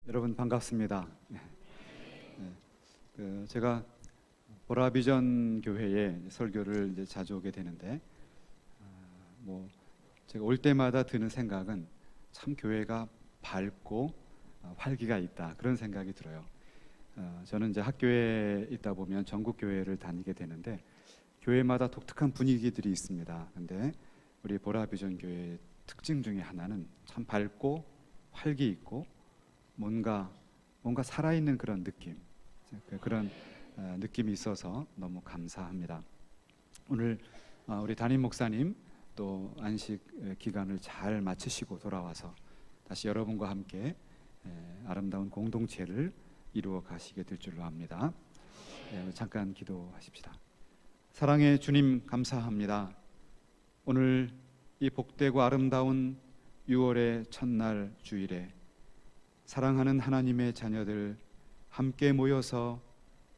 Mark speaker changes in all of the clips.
Speaker 1: 여러분 반갑습니다. 네. 제가 보라비전 교회에 설교를 이제 자주 오게 되는데, 제가 올 때마다 드는 생각은 참 교회가 밝고 활기가 있다, 그런 생각이 들어요. 저는 이제 학교에 있다 보면 전국 교회를 다니게 되는데 교회마다 독특한 분위기들이 있습니다. 근데 우리 보라비전 교회의 특징 중에 하나는 참 밝고 활기 있고 뭔가 살아있는 그런 느낌, 그런 느낌이 있어서 너무 감사합니다. 오늘 우리 담임 목사님 또 안식 기간을 잘 마치시고 돌아와서 다시 여러분과 함께 아름다운 공동체를 이루어 가시게 될 줄로 압니다. 잠깐 기도하십시다. 사랑의 주님, 감사합니다. 오늘 이 복되고 아름다운 6월의 첫날 주일에 사랑하는 하나님의 자녀들 함께 모여서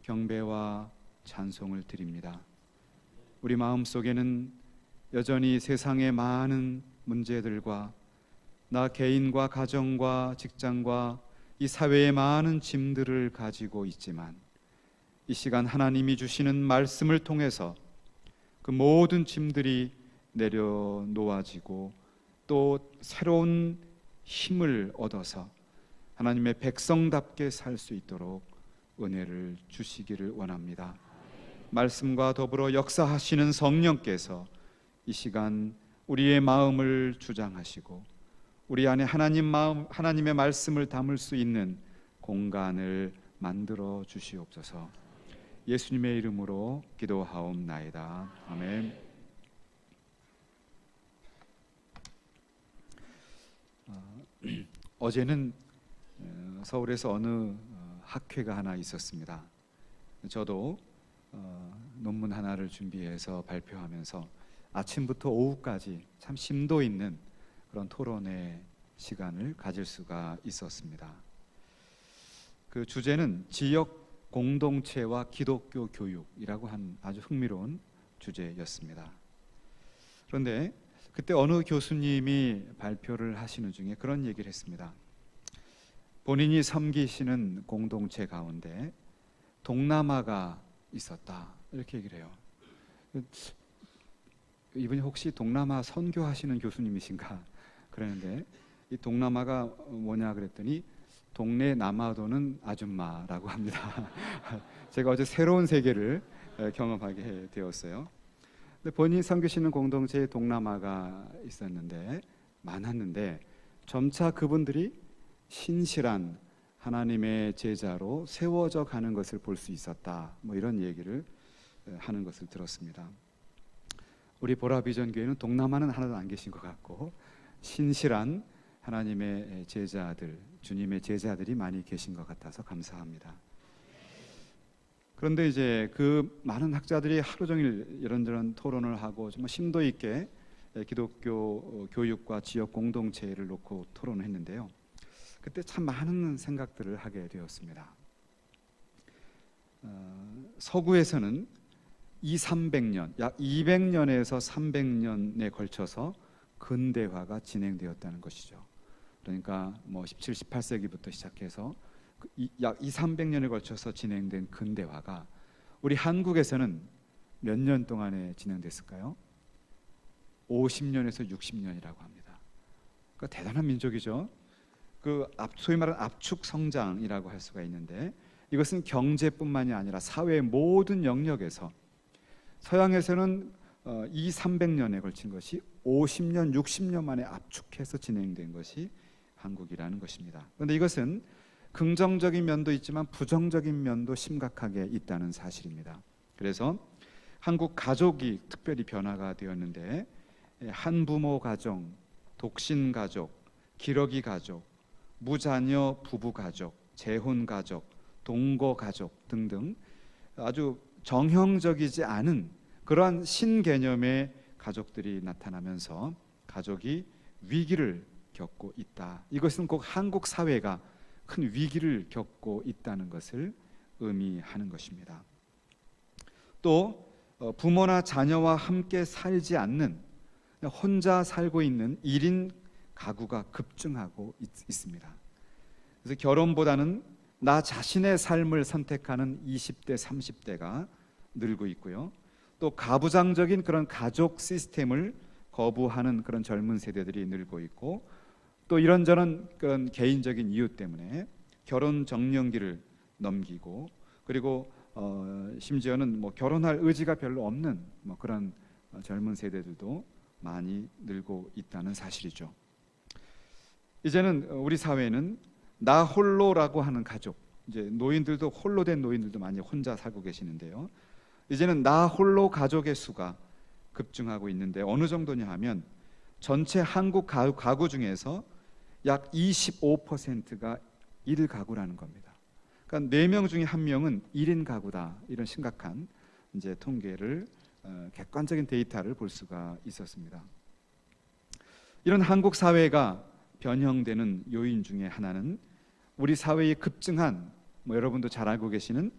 Speaker 1: 경배와 찬송을 드립니다. 우리 마음속에는 여전히 세상의 많은 문제들과 나 개인과 가정과 직장과 이 사회의 많은 짐들을 가지고 있지만 이 시간 하나님이 주시는 말씀을 통해서 그 모든 짐들이 내려놓아지고 또 새로운 힘을 얻어서 하나님의 백성답게 살 수 있도록 은혜를 주시기를 원합니다. 말씀과 더불어 역사하시는 성령께서 이 시간 우리의 마음을 주장하시고 우리 안에 하나님의 말씀을 담을 수 있는 공간을 만들어 주시옵소서. 예수님의 이름으로 기도하옵나이다. 아멘. 어제는 서울에서 어느 학회가 하나 있었습니다. 저도 논문 하나를 준비해서 발표하면서 아침부터 오후까지 참 심도 있는 그런 토론의 시간을 가질 수가 있었습니다. 그 주제는 지역 공동체와 기독교 교육이라고 한 아주 흥미로운 주제였습니다. 그런데 그때 어느 교수님이 발표를 하시는 중에 그런 얘기를 했습니다. 본인이 섬기시는 공동체 가운데 동남아가 있었다, 이렇게 얘기를 해요. 이분이 혹시 동남아 선교하시는 교수님이신가 그러는데, 이 동남아가 뭐냐 그랬더니 동네 남아도는 아줌마라고 합니다. 제가 어제 새로운 세계를 경험하게 되었어요. 근데 본인이 섬기시는 공동체에 동남아가 많았는데 점차 그분들이 신실한 하나님의 제자로 세워져 가는 것을 볼 수 있었다, 이런 얘기를 하는 것을 들었습니다. 우리 보라비전 교회는 동남아는 하나도 안 계신 것 같고 신실한 하나님의 제자들, 주님의 제자들이 많이 계신 것 같아서 감사합니다. 그런데 이제 그 많은 학자들이 하루 종일 이런저런 토론을 하고 정말 심도 있게 기독교 교육과 지역 공동체를 놓고 토론을 했는데요. 그때 참 많은 생각들을 하게 되었습니다. 서구에서는 200~300년, 약 200년에서 300년에 걸쳐서 근대화가 진행되었다는 것이죠. 그러니까 17, 18세기부터 시작해서 약 200~300년에 걸쳐서 진행된 근대화가 우리 한국에서는 몇 년 동안에 진행됐을까요? 50년에서 60년이라고 합니다. 그러니까 대단한 민족이죠. 소위 말하는 압축 성장이라고 할 수가 있는데, 이것은 경제뿐만이 아니라 사회의 모든 영역에서 서양에서는 200~300년에 걸친 것이 50년, 60년 만에 압축해서 진행된 것이 한국이라는 것입니다. 그런데 이것은 긍정적인 면도 있지만 부정적인 면도 심각하게 있다는 사실입니다. 그래서 한국 가족이 특별히 변화가 되었는데, 한부모 가정, 독신 가족, 기러기 가족, 무자녀 부부 가족, 재혼 가족, 동거 가족 등등 아주 정형적이지 않은 그러한 신개념의 가족들이 나타나면서 가족이 위기를 겪고 있다. 이것은 꼭 한국 사회가 큰 위기를 겪고 있다는 것을 의미하는 것입니다. 또 부모나 자녀와 함께 살지 않는 혼자 살고 있는 1인 가구가 급증하고 있습니다. 그래서 결혼보다는 나 자신의 삶을 선택하는 20대, 30대가 늘고 있고요. 또 가부장적인 그런 가족 시스템을 거부하는 그런 젊은 세대들이 늘고 있고, 또 이런저런 그런 개인적인 이유 때문에 결혼 정년기를 넘기고, 그리고 심지어는 뭐 결혼할 의지가 별로 없는 뭐 그런 젊은 세대들도 많이 늘고 있다는 사실이죠. 이제는 우리 사회는 나 홀로라고 하는 가족, 이제 노인들도 홀로 된 노인들도 많이 혼자 살고 계시는데요. 이제는 나 홀로 가족의 수가 급증하고 있는데, 어느 정도냐 하면 전체 한국 가구 중에서 약 25%가 1가구라는 겁니다. 그러니까 4명 중에 1명은 1인 가구다, 이런 심각한 이제 통계를 객관적인 데이터를 볼 수가 있었습니다. 이런 한국 사회가 변형되는 요인 중에 하나는 우리 사회의 급증한, 뭐 여러분도 잘 알고 계시는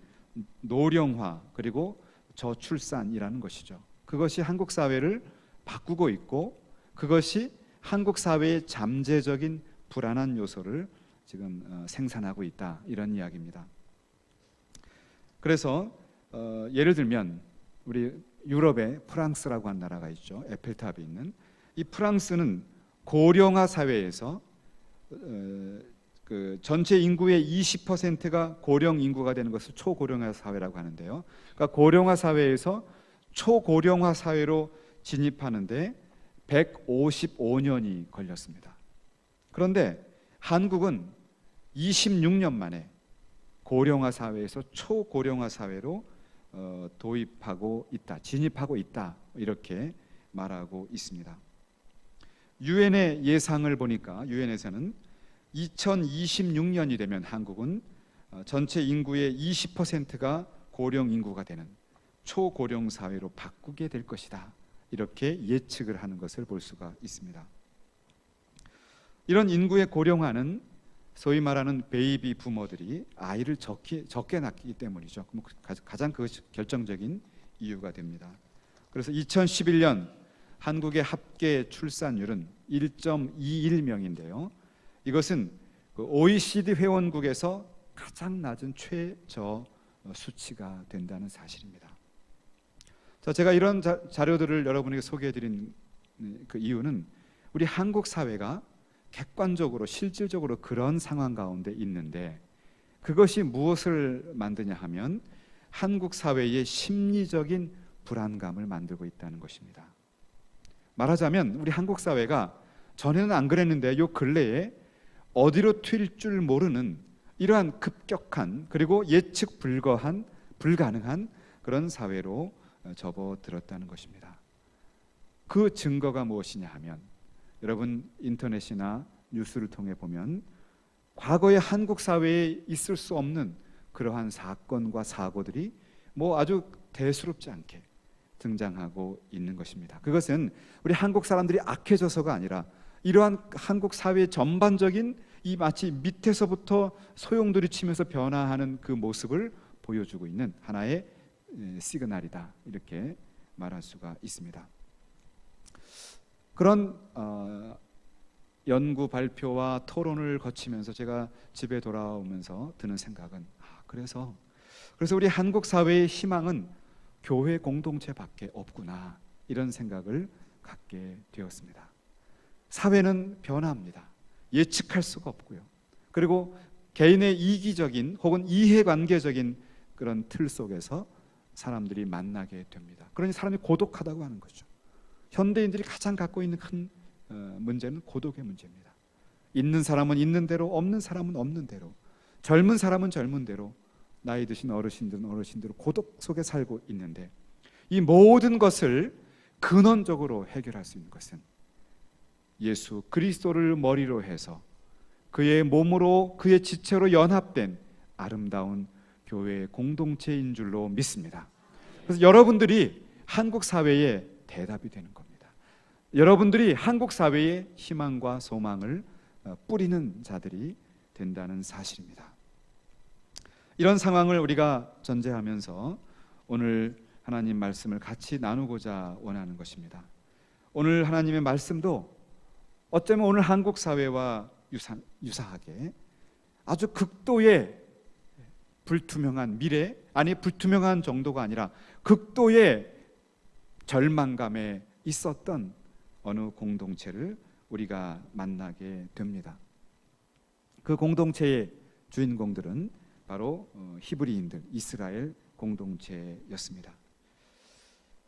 Speaker 1: 노령화 그리고 저출산이라는 것이죠. 그것이 한국 사회를 바꾸고 있고, 그것이 한국 사회의 잠재적인 불안한 요소를 지금 생산하고 있다, 이런 이야기입니다. 그래서 예를 들면 우리 유럽에 프랑스라고 한 나라가 있죠. 에펠탑이 있는 이 프랑스는 고령화 사회에서 그 전체 인구의 20%가 고령 인구가 되는 것을 초고령화 사회라고 하는데요. 그러니까 고령화 사회에서 초고령화 사회로 진입하는데 155년이 걸렸습니다. 그런데 한국은 26년 만에 고령화 사회에서 초고령화 사회로 도입하고 있다, 진입하고 있다, 이렇게 말하고 있습니다. 유엔의 예상을 보니까 유엔에서는 2026년이 되면 한국은 전체 인구의 20%가 고령 인구가 되는 초고령 사회로 바꾸게 될 것이다, 이렇게 예측을 하는 것을 볼 수가 있습니다. 이런 인구의 고령화는 소위 말하는 베이비 부모들이 아이를 적게 낳기 때문이죠. 가장 그것이 결정적인 이유가 됩니다. 그래서 2011년 한국의 합계 출산율은 1.21명인데요. 이것은 그 OECD 회원국에서 가장 낮은 최저 수치가 된다는 사실입니다. 자, 제가 이런 자료들을 여러분에게 소개해드린 그 이유는 우리 한국 사회가 객관적으로 실질적으로 그런 상황 가운데 있는데, 그것이 무엇을 만드냐 하면 한국 사회의 심리적인 불안감을 만들고 있다는 것입니다. 말하자면 우리 한국 사회가 전에는 안 그랬는데 요 근래에 어디로 튈 줄 모르는 이러한 급격한, 그리고 예측 불가능한 그런 사회로 접어들었다는 것입니다. 그 증거가 무엇이냐 하면, 여러분 인터넷이나 뉴스를 통해 보면 과거의 한국 사회에 있을 수 없는 그러한 사건과 사고들이 뭐 아주 대수롭지 않게 등장하고 있는 것입니다. 그것은 우리 한국 사람들이 악해져서가 아니라 이러한 한국 사회의 전반적인 이 마치 밑에서부터 소용돌이 치면서 변화하는 그 모습을 보여주고 있는 하나의 시그널이다, 이렇게 말할 수가 있습니다. 그런 연구 발표와 토론을 거치면서 제가 집에 돌아오면서 드는 생각은, 그래서 우리 한국 사회의 희망은 교회 공동체밖에 없구나, 이런 생각을 갖게 되었습니다. 사회는 변화합니다. 예측할 수가 없고요. 그리고 개인의 이기적인 혹은 이해관계적인 그런 틀 속에서 사람들이 만나게 됩니다. 그러니 사람이 고독하다고 하는 거죠. 현대인들이 가장 갖고 있는 큰 문제는 고독의 문제입니다. 있는 사람은 있는 대로, 없는 사람은 없는 대로, 젊은 사람은 젊은 대로, 나이 드신 어르신들은 어르신대로 고독 속에 살고 있는데, 이 모든 것을 근원적으로 해결할 수 있는 것은 예수 그리스도를 머리로 해서 그의 몸으로, 그의 지체로 연합된 아름다운 교회의 공동체인 줄로 믿습니다. 그래서 여러분들이 한국 사회의 대답이 되는 겁니다. 여러분들이 한국 사회의 희망과 소망을 뿌리는 자들이 된다는 사실입니다. 이런 상황을 우리가 전제하면서 오늘 하나님 말씀을 같이 나누고자 원하는 것입니다. 오늘 하나님의 말씀도 어쩌면 오늘 한국 사회와 유사하게 아주 극도의 불투명한 미래, 아니 불투명한 정도가 아니라 극도의 절망감에 있었던 어느 공동체를 우리가 만나게 됩니다. 그 공동체의 주인공들은 바로 히브리인들, 이스라엘 공동체였습니다.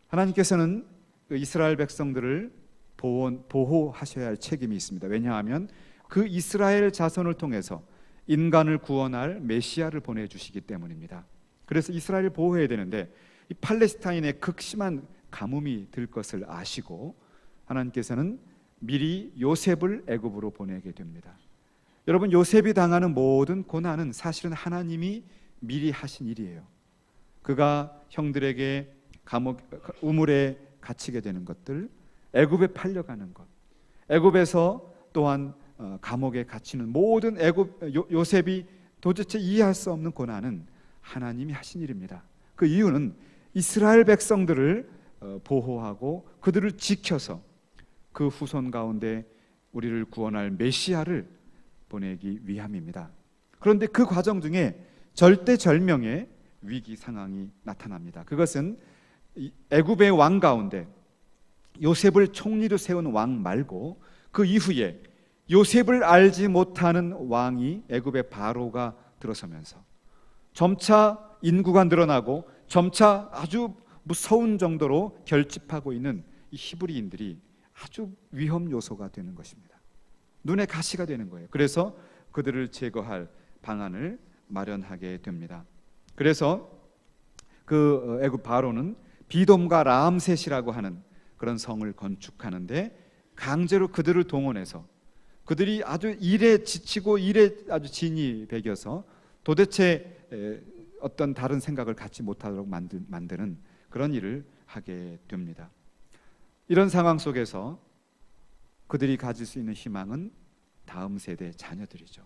Speaker 1: 하나님께서는 그 이스라엘 백성들을 보호하셔야 할 책임이 있습니다. 왜냐하면 그 이스라엘 자손을 통해서 인간을 구원할 메시아를 보내주시기 때문입니다. 그래서 이스라엘을 보호해야 되는데 이 팔레스타인의 극심한 가뭄이 들 것을 아시고 하나님께서는 미리 요셉을 애굽으로 보내게 됩니다. 여러분, 요셉이 당하는 모든 고난은 사실은 하나님이 미리 하신 일이에요. 그가 형들에게 우물에 갇히게 되는 것들, 애굽에 팔려가는 것, 애굽에서 또한 감옥에 갇히는 모든 요셉이 도대체 이해할 수 없는 고난은 하나님이 하신 일입니다. 그 이유는 이스라엘 백성들을 보호하고 그들을 지켜서 그 후손 가운데 우리를 구원할 메시아를 보내기 위함입니다. 그런데 그 과정 중에 절대절명의 위기 상황이 나타납니다. 그것은 애굽의 왕 가운데 요셉을 총리로 세운 왕 말고 그 이후에 요셉을 알지 못하는 왕이 애굽의 바로가 들어서면서 점차 인구가 늘어나고 점차 아주 무서운 정도로 결집하고 있는 이 히브리인들이 아주 위험 요소가 되는 것입니다. 눈에 가시가 되는 거예요. 그래서 그들을 제거할 방안을 마련하게 됩니다. 그래서 그 애굽 바로는 비돔과 라암셋이라고 하는 그런 성을 건축하는데 강제로 그들을 동원해서 그들이 아주 일에 지치고 일에 아주 진이 배겨서 도대체 어떤 다른 생각을 갖지 못하도록 만드는 그런 일을 하게 됩니다. 이런 상황 속에서 그들이 가질 수 있는 희망은 다음 세대 자녀들이죠.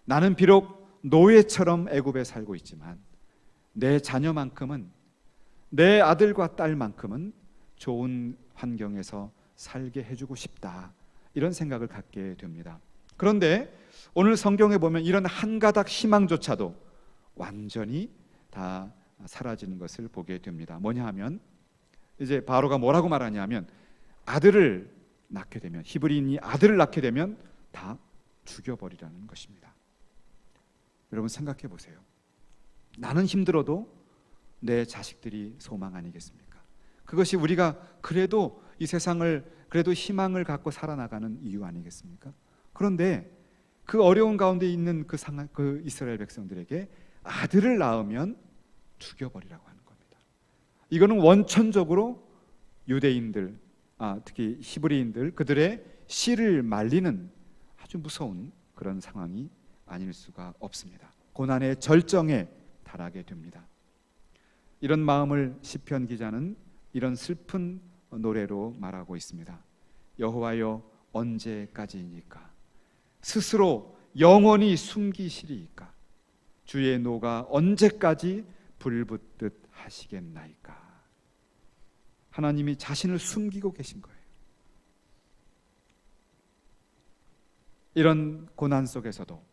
Speaker 1: 나는 비록 노예처럼 애굽에 살고 있지만 내 자녀만큼은, 내 아들과 딸만큼은 좋은 환경에서 살게 해주고 싶다, 이런 생각을 갖게 됩니다. 그런데 오늘 성경에 보면 이런 한 가닥 희망조차도 완전히 다 사라지는 것을 보게 됩니다. 뭐냐 하면 이제 바로가 뭐라고 말하냐면 아들을 낳게 되면, 히브리인이 아들을 낳게 되면 다 죽여버리라는 것입니다. 여러분 생각해 보세요. 나는 힘들어도 내 자식들이 소망 아니겠습니까? 그것이 우리가 그래도 이 세상을 그래도 희망을 갖고 살아나가는 이유 아니겠습니까? 그런데 그 어려운 가운데 있는 그 이스라엘 백성들에게 아들을 낳으면 죽여버리라고 하는 겁니다. 이거는 원천적으로 유대인들, 특히 히브리인들, 그들의 씨를 말리는 아주 무서운 그런 상황이 아닐 수가 없습니다. 고난의 절정에 달하게 됩니다. 이런 마음을 시편 기자는 이런 슬픈 노래로 말하고 있습니다. 여호와여, 언제까지이니까? 스스로 영원히 숨기시리이까? 주의 노가 언제까지 불붙듯 하시겠나이까? 하나님이 자신을 숨기고 계신 거예요. 이런 고난 속에서도,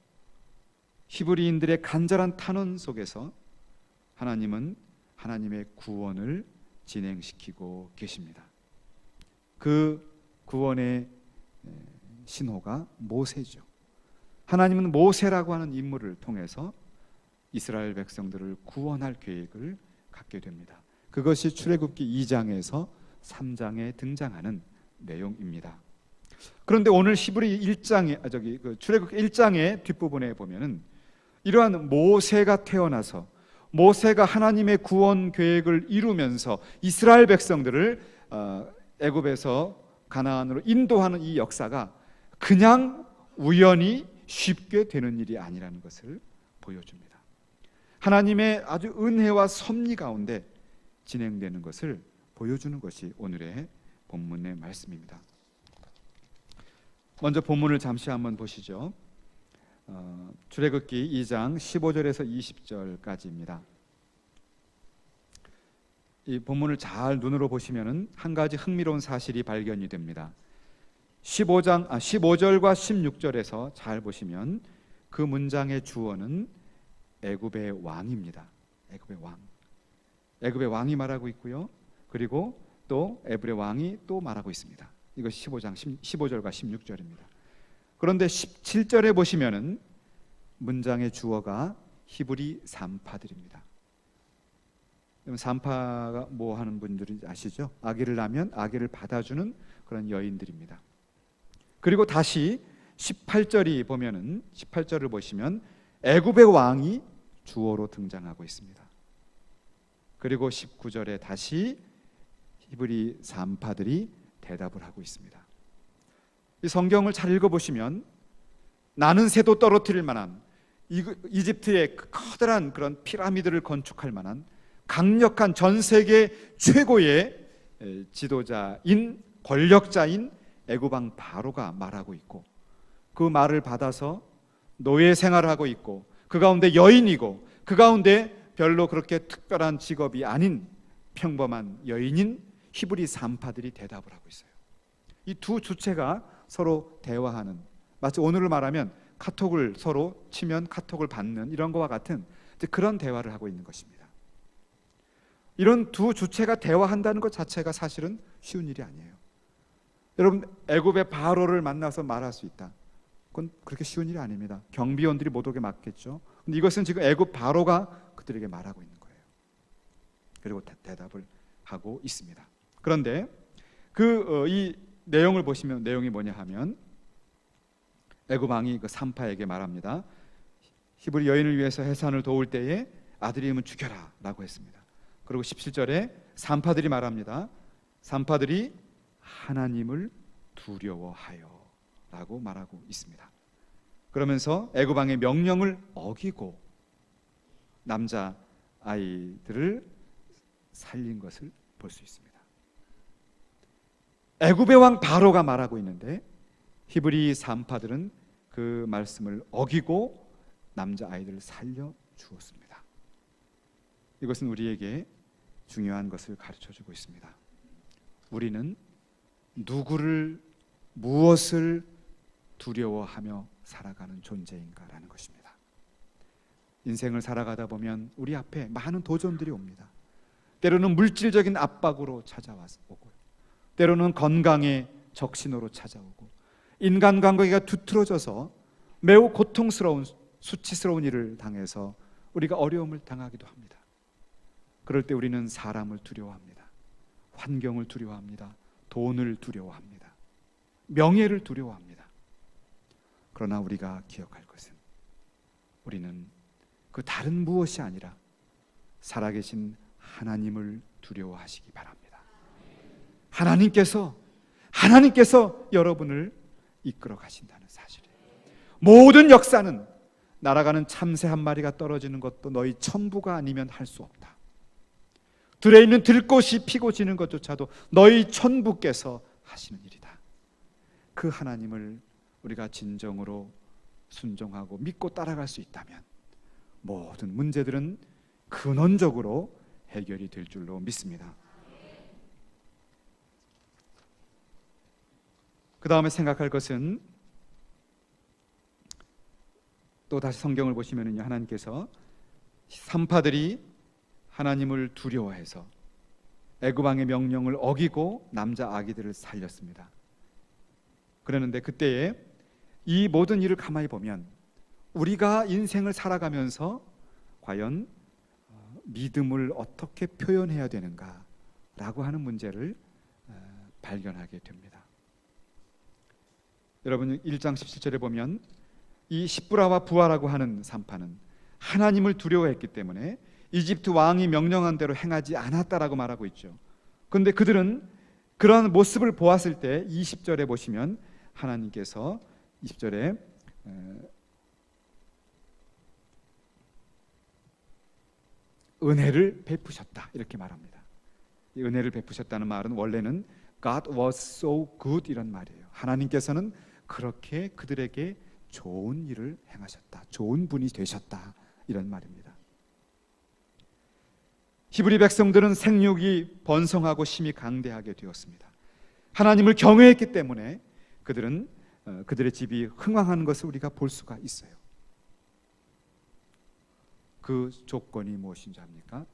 Speaker 1: 히브리인들의 간절한 탄원 속에서 하나님은 하나님의 구원을 진행시키고 계십니다. 그 구원의 신호가 모세죠. 하나님은 모세라고 하는 인물을 통해서 이스라엘 백성들을 구원할 계획을 갖게 됩니다. 그것이 출애굽기 2장에서 3장에 등장하는 내용입니다. 그런데 오늘 출애굽기 1장의 뒷부분에 보면은 이러한 모세가 태어나서 모세가 하나님의 구원 계획을 이루면서 이스라엘 백성들을 애굽에서 가나안으로 인도하는 이 역사가 그냥 우연히 쉽게 되는 일이 아니라는 것을 보여줍니다. 하나님의 아주 은혜와 섭리 가운데 진행되는 것을 보여주는 것이 오늘의 본문의 말씀입니다. 먼저 본문을 잠시 한번 보시죠. 출애굽기 2장 15절에서 20절까지입니다. 이 본문을 잘 눈으로 보시면은 한 가지 흥미로운 사실이 발견이 됩니다. 15절과 16절에서 잘 보시면 그 문장의 주어는 애굽의 왕입니다. 애굽의 왕. 애굽의 왕이 말하고 있고요. 그리고 또 에브의 왕이 또 말하고 있습니다. 이것이 15절과 16절입니다. 그런데 17절에 보시면은 문장의 주어가 히브리 산파들입니다. 산파가 뭐 하는 분들이 아시죠? 아기를 낳으면 아기를 받아주는 그런 여인들입니다. 그리고 다시 18절이 보면은 18절을 보시면 애굽의 왕이 주어로 등장하고 있습니다. 그리고 19절에 다시 히브리 산파들이 대답을 하고 있습니다. 이 성경을 잘 읽어보시면 나는 새도 떨어뜨릴 만한 이집트의 커다란 그런 피라미드를 건축할 만한 강력한 전 세계 최고의 지도자인 권력자인 애굽 왕 바로가 말하고 있고, 그 말을 받아서 노예 생활을 하고 있고, 그 가운데 여인이고, 그 가운데 별로 그렇게 특별한 직업이 아닌 평범한 여인인 히브리 산파들이 대답을 하고 있어요. 이 두 주체가 서로 대화하는, 마치 오늘을 말하면 카톡을 서로 치면 카톡을 받는 이런 것과 같은 그런 대화를 하고 있는 것입니다. 이런 두 주체가 대화한다는 것 자체가 사실은 쉬운 일이 아니에요. 여러분, 애굽의 바로를 만나서 말할 수 있다, 그건 그렇게 쉬운 일이 아닙니다. 경비원들이 못 오게 막겠죠. 근데 이것은 지금 애굽 바로가 그들에게 말하고 있는 거예요. 그리고 대답을 하고 있습니다. 그런데 이 내용을 보시면 내용이 뭐냐 하면 애굽 왕이 그 산파에게 말합니다. 히브리 여인을 위해서 해산을 도울 때에 아들이면 죽여라 라고 했습니다. 그리고 17절에 산파들이 말합니다. 산파들이 하나님을 두려워하여 라고 말하고 있습니다. 그러면서 애굽 왕의 명령을 어기고 남자 아이들을 살린 것을 볼 수 있습니다. 애굽의 왕 바로가 말하고 있는데 히브리 산파들은 그 말씀을 어기고 남자 아이들을 살려 주었습니다. 이것은 우리에게 중요한 것을 가르쳐주고 있습니다. 우리는 누구를, 무엇을 두려워하며 살아가는 존재인가라는 것입니다. 인생을 살아가다 보면 우리 앞에 많은 도전들이 옵니다. 때로는 물질적인 압박으로 찾아오고요, 때로는 건강의 적신호로 찾아오고, 인간관계가 두트러져서 매우 고통스러운, 수치스러운 일을 당해서 우리가 어려움을 당하기도 합니다. 그럴 때 우리는 사람을 두려워합니다. 환경을 두려워합니다. 돈을 두려워합니다. 명예를 두려워합니다. 그러나 우리가 기억할 것은 우리는 그 다른 무엇이 아니라 살아계신 하나님을 두려워하시기 바랍니다. 하나님께서 여러분을 이끌어 가신다는 사실이에요. 모든 역사는 날아가는 참새 한 마리가 떨어지는 것도 너희 천부가 아니면 할 수 없다. 들에 있는 들꽃이 피고 지는 것조차도 너희 천부께서 하시는 일이다. 그 하나님을 우리가 진정으로 순종하고 믿고 따라갈 수 있다면 모든 문제들은 근원적으로 해결이 될 줄로 믿습니다. 그 다음에 생각할 것은, 또 다시 성경을 보시면은요, 하나님께서 산파들이 하나님을 두려워해서 애굽 왕의 명령을 어기고 남자 아기들을 살렸습니다. 그러는데 그때에 이 모든 일을 가만히 보면 우리가 인생을 살아가면서 과연 믿음을 어떻게 표현해야 되는가라고 하는 문제를 발견하게 됩니다. 여러분, 1장 17절에 보면 이 십부라와 부하라고 하는 산파는 하나님을 두려워했기 때문에 이집트 왕이 명령한 대로 행하지 않았다라고 말하고 있죠. 그런데 그들은 그런 모습을 보았을 때 20절에 보시면 하나님께서 20절에 은혜를 베푸셨다 이렇게 말합니다. 이 은혜를 베푸셨다는 말은 원래는 God was so good 이런 말이에요. 하나님께서는 그렇게 그들에게 좋은 일을 행하셨다, 좋은 분이 되셨다 이런 말입니다. 히브리 백성들은 생육이 번성하고 심히 강대하게 되었습니다. 하나님을 경외했기 때문에 그들은 그들의 집이 흥왕하는 것을 우리가 볼 수가 있어요. 그 조건이 무엇인지 압니까?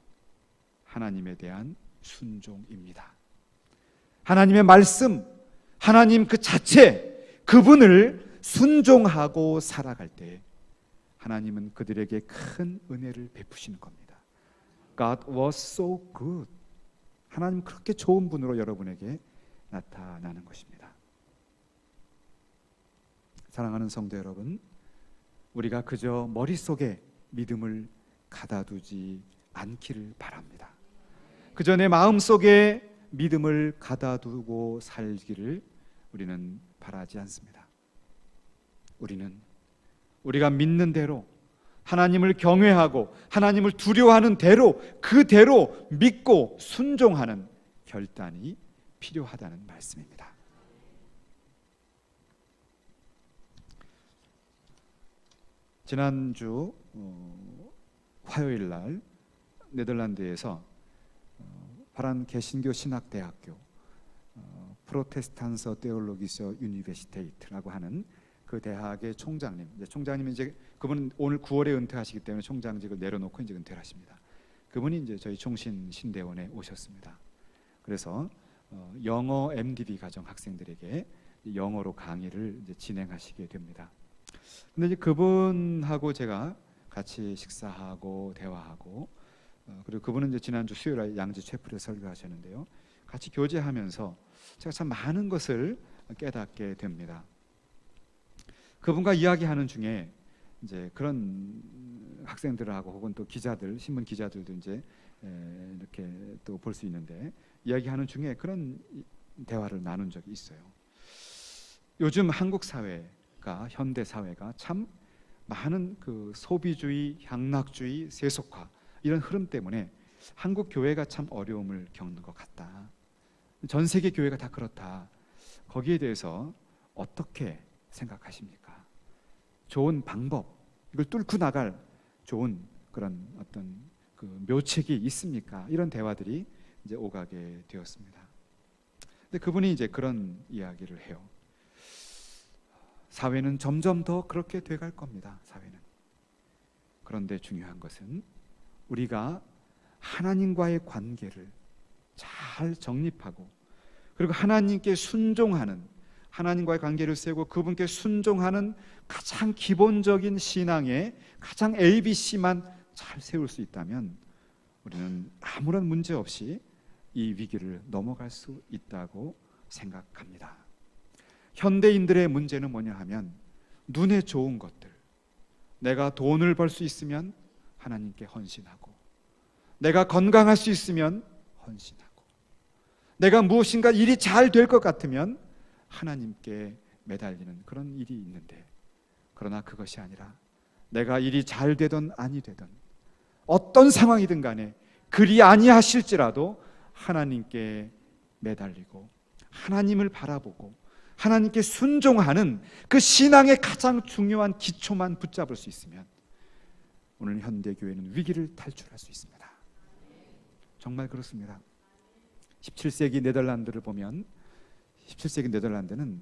Speaker 1: 하나님에 대한 순종입니다. 하나님의 말씀, 하나님 그 자체, 그분을 순종하고 살아갈 때 하나님은 그들에게 큰 은혜를 베푸시는 겁니다. God was so good. 하나님 그렇게 좋은 분으로 여러분에게 나타나는 것입니다. 사랑하는 성도 여러분, 우리가 그저 머릿속에 믿음을 가다두지 않기를 바랍니다. 그저 내 마음속에 믿음을 가다두고 살기를 우리는 바라지 않습니다. 우리는 우리가 믿는 대로, 하나님을 경외하고 하나님을 두려워하는 대로, 그대로 믿고 순종하는 결단이 필요하다는 말씀입니다. 지난주 화요일 날 네덜란드에서 파란 개신교 신학대학교 프로테스탄서 테올로기서 유니베시테이트라고 하는 그 대학의 총장님이 이제 그분은 오늘 9월에 은퇴하시기 때문에 총장직을 내려놓고 이제 은퇴를 하십니다. 그분이 이제 저희 종신 신대원에 오셨습니다. 그래서 영어 MDB 가정 학생들에게 영어로 강의를 이제 진행하시게 됩니다. 근데 이제 그분하고 제가 같이 식사하고 대화하고 그리고 그분은 이제 지난주 수요일에 양지 채플에 설교하셨는데요. 같이 교제하면서 제가 참 많은 것을 깨닫게 됩니다. 그분과 이야기하는 중에 이제 그런 학생들하고 혹은 또 기자들, 신문 기자들도 이제 이렇게 또 볼 수 있는데 이야기하는 중에 그런 대화를 나눈 적이 있어요. 요즘 한국 사회가 현대 사회가 참 많은 그 소비주의, 향락주의, 세속화 이런 흐름 때문에 한국 교회가 참 어려움을 겪는 것 같다. 전 세계 교회가 다 그렇다. 거기에 대해서 어떻게 생각하십니까? 좋은 방법, 이걸 뚫고 나갈 좋은 그런 어떤 그 묘책이 있습니까? 이런 대화들이 이제 오가게 되었습니다. 근데 그분이 이제 그런 이야기를 해요. 사회는 점점 더 그렇게 돼갈 겁니다. 사회는. 그런데 중요한 것은 우리가 하나님과의 관계를 잘 정립하고 그리고 하나님께 순종하는, 하나님과의 관계를 세우고 그분께 순종하는 가장 기본적인 신앙의 가장 ABC만 잘 세울 수 있다면 우리는 아무런 문제 없이 이 위기를 넘어갈 수 있다고 생각합니다. 현대인들의 문제는 뭐냐 하면 눈에 좋은 것들, 내가 돈을 벌 수 있으면 하나님께 헌신하고, 내가 건강할 수 있으면 헌신하고, 내가 무엇인가 일이 잘 될 것 같으면 하나님께 매달리는 그런 일이 있는데, 그러나 그것이 아니라 내가 일이 잘 되든 아니 되든 어떤 상황이든 간에 그리 아니하실지라도 하나님께 매달리고 하나님을 바라보고 하나님께 순종하는 그 신앙의 가장 중요한 기초만 붙잡을 수 있으면 오늘 현대교회는 위기를 탈출할 수 있습니다. 정말 그렇습니다. 17세기 네덜란드를 보면 17세기 네덜란드는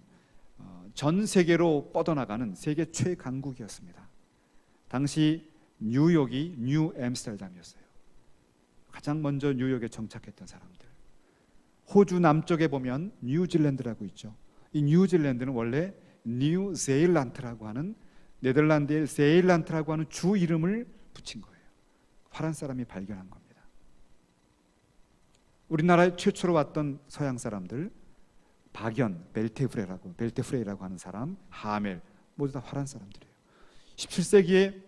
Speaker 1: 전 세계로 뻗어나가는 세계 최강국이었습니다. 당시 뉴욕이 뉴 엠스테르담이었어요. 가장 먼저 뉴욕에 정착했던 사람들. 호주 남쪽에 보면 뉴질랜드라고 있죠. 이 뉴질랜드는 원래 뉴제일란트라고 하는 네덜란드의 제일란트라고 하는 주 이름을 붙인 거예요. 파란 사람이 발견한 겁니다. 우리나라에 최초로 왔던 서양 사람들, 박연, 벨테프레이라고 하는 사람, 하멜 모두 다 화란 사람들이에요. 17세기에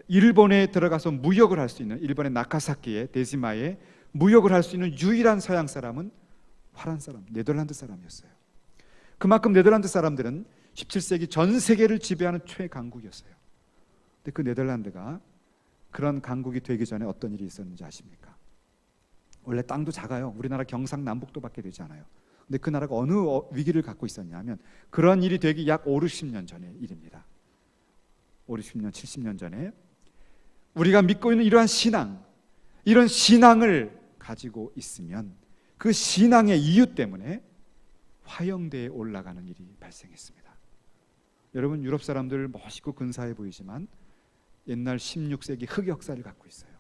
Speaker 1: 일본에 들어가서 무역을 할 수 있는, 일본의 나카사키에 데시마에 무역을 할 수 있는 유일한 서양 사람은 화란 사람, 네덜란드 사람이었어요. 그만큼 네덜란드 사람들은 17세기 전 세계를 지배하는 최강국이었어요. 근데 그 네덜란드가 그런 강국이 되기 전에 어떤 일이 있었는지 아십니까? 원래 땅도 작아요. 우리나라 경상남북도밖에 되지 않아요. 근데 그 나라가 어느 위기를 갖고 있었냐면 그런 일이 되기 약 5, 60년 전의 일입니다. 5, 60년, 70년 전에 우리가 믿고 있는 이러한 신앙, 이런 신앙을 가지고 있으면 그 신앙의 이유 때문에 화영대에 올라가는 일이 발생했습니다. 여러분, 유럽 사람들 멋있고 근사해 보이지만 옛날 16세기 흑역사를 갖고 있어요.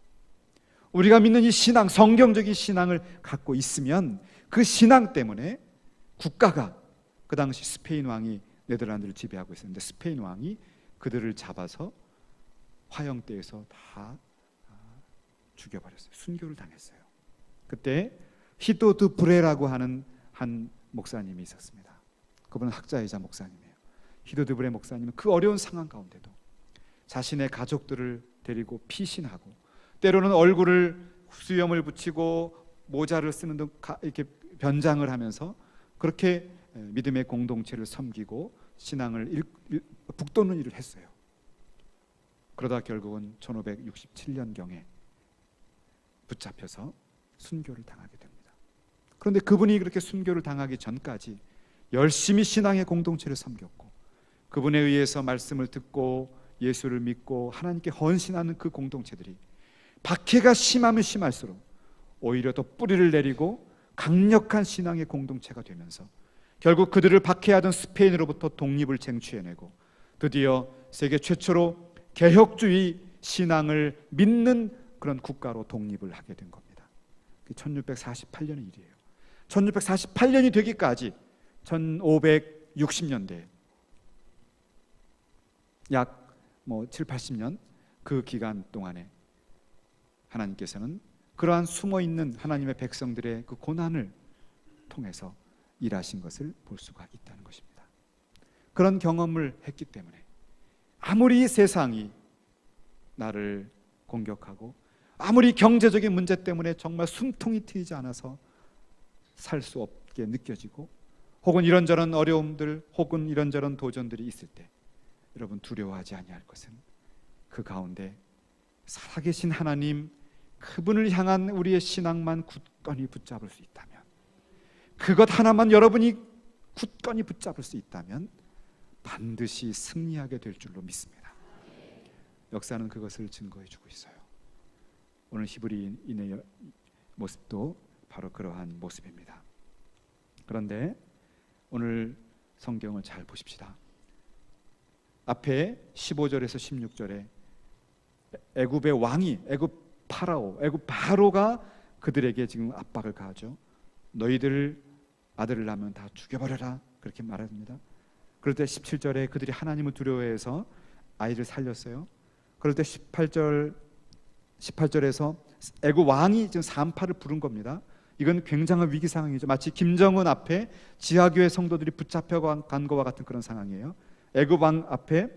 Speaker 1: 우리가 믿는 이 신앙, 성경적인 신앙을 갖고 있으면 그 신앙 때문에 국가가, 그 당시 스페인 왕이 네덜란드를 지배하고 있었는데 스페인 왕이 그들을 잡아서 화형대에서 다 죽여버렸어요. 순교를 당했어요. 그때 히도드 브레라고 하는 한 목사님이 있었습니다. 그분은 학자이자 목사님이에요. 히도드 브레 목사님은 그 어려운 상황 가운데도 자신의 가족들을 데리고 피신하고, 때로는 얼굴을 수염을 붙이고 모자를 쓰는 등 이렇게 변장을 하면서 그렇게 믿음의 공동체를 섬기고 신앙을 북돋는 일을 했어요. 그러다 결국은 1567년경에 붙잡혀서 순교를 당하게 됩니다. 그런데 그분이 그렇게 순교를 당하기 전까지 열심히 신앙의 공동체를 섬겼고, 그분에 의해서 말씀을 듣고 예수를 믿고 하나님께 헌신하는 그 공동체들이 박해가 심하면 심할수록 오히려 더 뿌리를 내리고 강력한 신앙의 공동체가 되면서 결국 그들을 박해하던 스페인으로부터 독립을 쟁취해내고 드디어 세계 최초로 개혁주의 신앙을 믿는 그런 국가로 독립을 하게 된 겁니다. 1648년의 일이에요. 1648년이 되기까지 1560년대 약 7, 80년 그 기간 동안에 하나님께서는 그러한 숨어있는 하나님의 백성들의 그 고난을 통해서 일하신 것을 볼 수가 있다는 것입니다. 그런 경험을 했기 때문에 아무리 세상이 나를 공격하고 아무리 경제적인 문제 때문에 정말 숨통이 트이지 않아서 살 수 없게 느껴지고 혹은 이런저런 어려움들 혹은 이런저런 도전들이 있을 때 여러분 두려워하지 아니할 것은 그 가운데 살아계신 하나님, 그분을 향한 우리의 신앙만 굳건히 붙잡을 수 있다면, 그것 하나만 여러분이 굳건히 붙잡을 수 있다면 반드시 승리하게 될 줄로 믿습니다. 역사는 그것을 증거해 주고 있어요. 오늘 히브리인의 모습도 바로 그러한 모습입니다. 그런데 오늘 성경을 잘 보십시다. 앞에 15절에서 16절에 애굽의 왕이, 애굽 파라오, 애굽 바로가 그들에게 지금 압박을 가하죠. 너희들 아들을 낳으면 다 죽여버려라, 그렇게 말합니다. 그럴 때 17절에 그들이 하나님을 두려워해서 아이를 살렸어요. 그럴 때 18절에서 애굽 왕이 지금 산파를 부른 겁니다. 이건 굉장한 위기 상황이죠. 마치 김정은 앞에 지하교회 성도들이 붙잡혀 간 것과 같은 그런 상황이에요. 애굽 왕 앞에,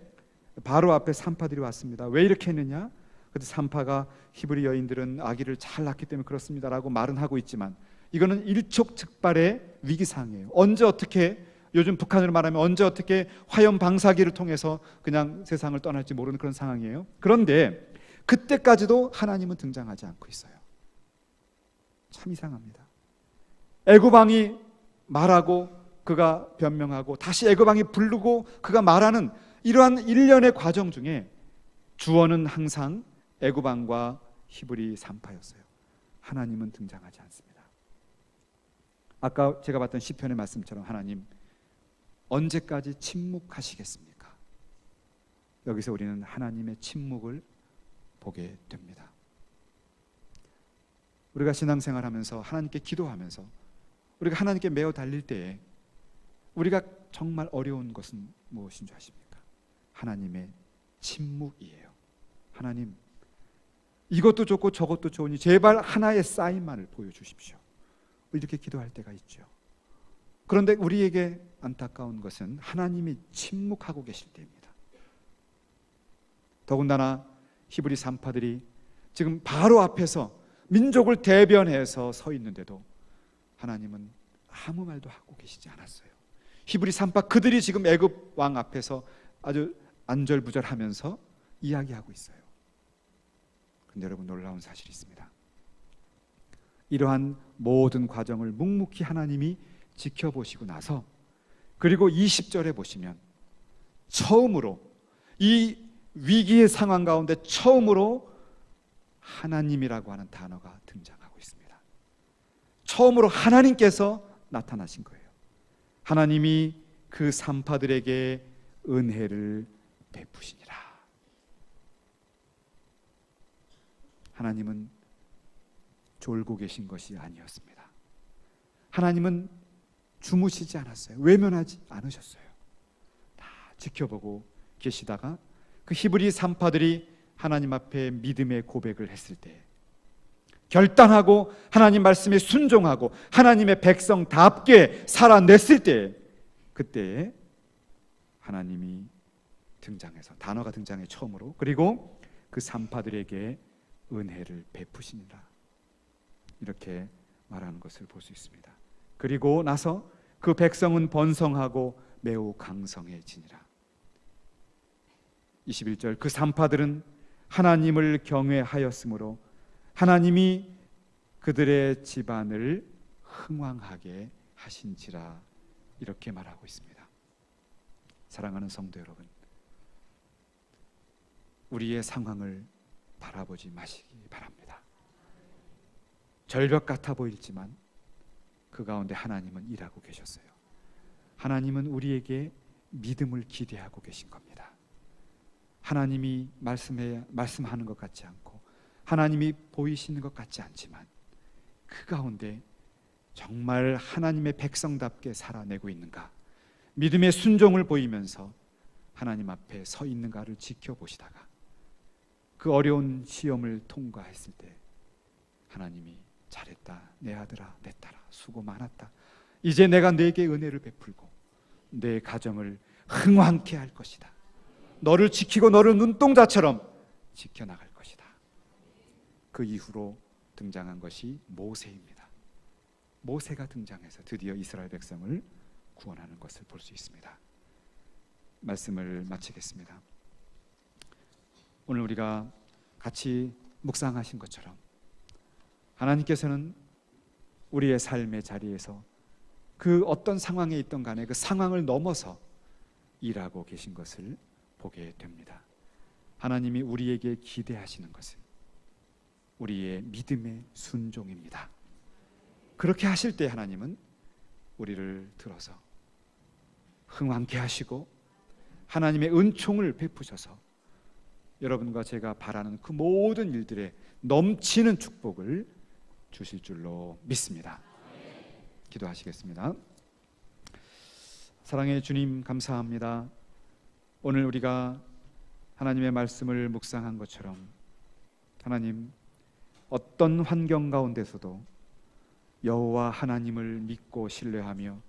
Speaker 1: 바로 앞에 산파들이 왔습니다. 왜 이렇게 했느냐? 그때 산파가 히브리 여인들은 아기를 잘 낳기 때문에 그렇습니다라고 말은 하고 있지만 이거는 일촉즉발의 위기 상황이에요. 언제 어떻게, 요즘 북한으로 말하면 언제 어떻게 화염 방사기를 통해서 그냥 세상을 떠날지 모르는 그런 상황이에요. 그런데 그때까지도 하나님은 등장하지 않고 있어요. 참 이상합니다. 애굽 왕이 말하고 그가 변명하고 다시 애굽 왕이 부르고 그가 말하는 이러한 일련의 과정 중에 주어는 항상 애굽 왕과 히브리 산파였어요. 하나님은 등장하지 않습니다. 아까 제가 봤던 시편의 말씀처럼 하나님 언제까지 침묵하시겠습니까? 여기서 우리는 하나님의 침묵을 보게 됩니다. 우리가 신앙생활하면서 하나님께 기도하면서 우리가 하나님께 매어 달릴 때에 우리가 정말 어려운 것은 무엇인 줄 아십니까? 하나님의 침묵이에요. 하나님, 이것도 좋고 저것도 좋으니 제발 하나의 사인만을 보여주십시오. 이렇게 기도할 때가 있죠. 그런데 우리에게 안타까운 것은 하나님이 침묵하고 계실 때입니다. 더군다나 히브리 산파들이 지금 바로 앞에서 민족을 대변해서 서 있는데도 하나님은 아무 말도 하고 계시지 않았어요. 히브리 산파 그들이 지금 애굽 왕 앞에서 아주 안절부절하면서 이야기하고 있어요. 그런데 여러분, 놀라운 사실이 있습니다. 이러한 모든 과정을 묵묵히 하나님이 지켜보시고 나서, 그리고 20절에 보시면 처음으로 이 위기의 상황 가운데 처음으로 하나님이라고 하는 단어가 등장하고 있습니다. 처음으로 하나님께서 나타나신 거예요. 하나님이 그 산파들에게 은혜를 베푸시니라. 하나님은 졸고 계신 것이 아니었습니다. 하나님은 주무시지 않았어요. 외면하지 않으셨어요. 다 지켜보고 계시다가 그 히브리 산파들이 하나님 앞에 믿음의 고백을 했을 때, 결단하고 하나님 말씀에 순종하고 하나님의 백성답게 살아냈을 때, 그때 하나님이 등장해서, 단어가 등장해 처음으로, 그리고 그 산파들에게 은혜를 베푸시니라, 이렇게 말하는 것을 볼 수 있습니다. 그리고 나서 그 백성은 번성하고 매우 강성해지니라. 21절, 그 산파들은 하나님을 경외하였으므로 하나님이 그들의 집안을 흥왕하게 하신지라, 이렇게 말하고 있습니다. 사랑하는 성도 여러분, 우리의 상황을 바라보지 마시기 바랍니다. 절벽 같아 보일지만 그 가운데 하나님은 일하고 계셨어요. 하나님은 우리에게 믿음을 기대하고 계신 겁니다. 하나님이 말씀하는 것 같지 않고 하나님이 보이시는 것 같지 않지만 그 가운데 정말 하나님의 백성답게 살아내고 있는가, 믿음의 순종을 보이면서 하나님 앞에 서 있는가를 지켜보시다가 그 어려운 시험을 통과했을 때 하나님이 잘했다, 내 아들아, 내 딸아, 수고 많았다, 이제 내가 네게 은혜를 베풀고 내 가정을 흥왕케 할 것이다, 너를 지키고 너를 눈동자처럼 지켜나갈 것이다. 그 이후로 등장한 것이 모세입니다. 모세가 등장해서 드디어 이스라엘 백성을 구원하는 것을 볼 수 있습니다. 말씀을 마치겠습니다. 오늘 우리가 같이 묵상하신 것처럼 하나님께서는 우리의 삶의 자리에서 그 어떤 상황에 있던 간에 그 상황을 넘어서 일하고 계신 것을 보게 됩니다. 하나님이 우리에게 기대하시는 것은 우리의 믿음의 순종입니다. 그렇게 하실 때 하나님은 우리를 들어서 흥왕케 하시고 하나님의 은총을 베푸셔서 여러분과 제가 바라는 그 모든 일들에 넘치는 축복을 주실 줄로 믿습니다. 기도하시겠습니다. 사랑의 주님, 감사합니다. 오늘 우리가 하나님의 말씀을 묵상한 것처럼 하나님, 어떤 환경 가운데서도 여호와 하나님을 믿고 신뢰하며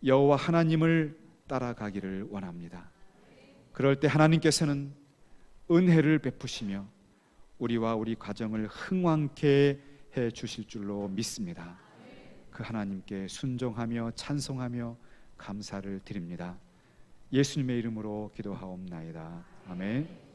Speaker 1: 여호와 하나님을 따라가기를 원합니다. 그럴 때 하나님께서는 은혜를 베푸시며 우리와 우리 가정을 흥왕케 해 주실 줄로 믿습니다. 그 하나님께 순종하며 찬송하며 감사를 드립니다. 예수님의 이름으로 기도하옵나이다. 아멘.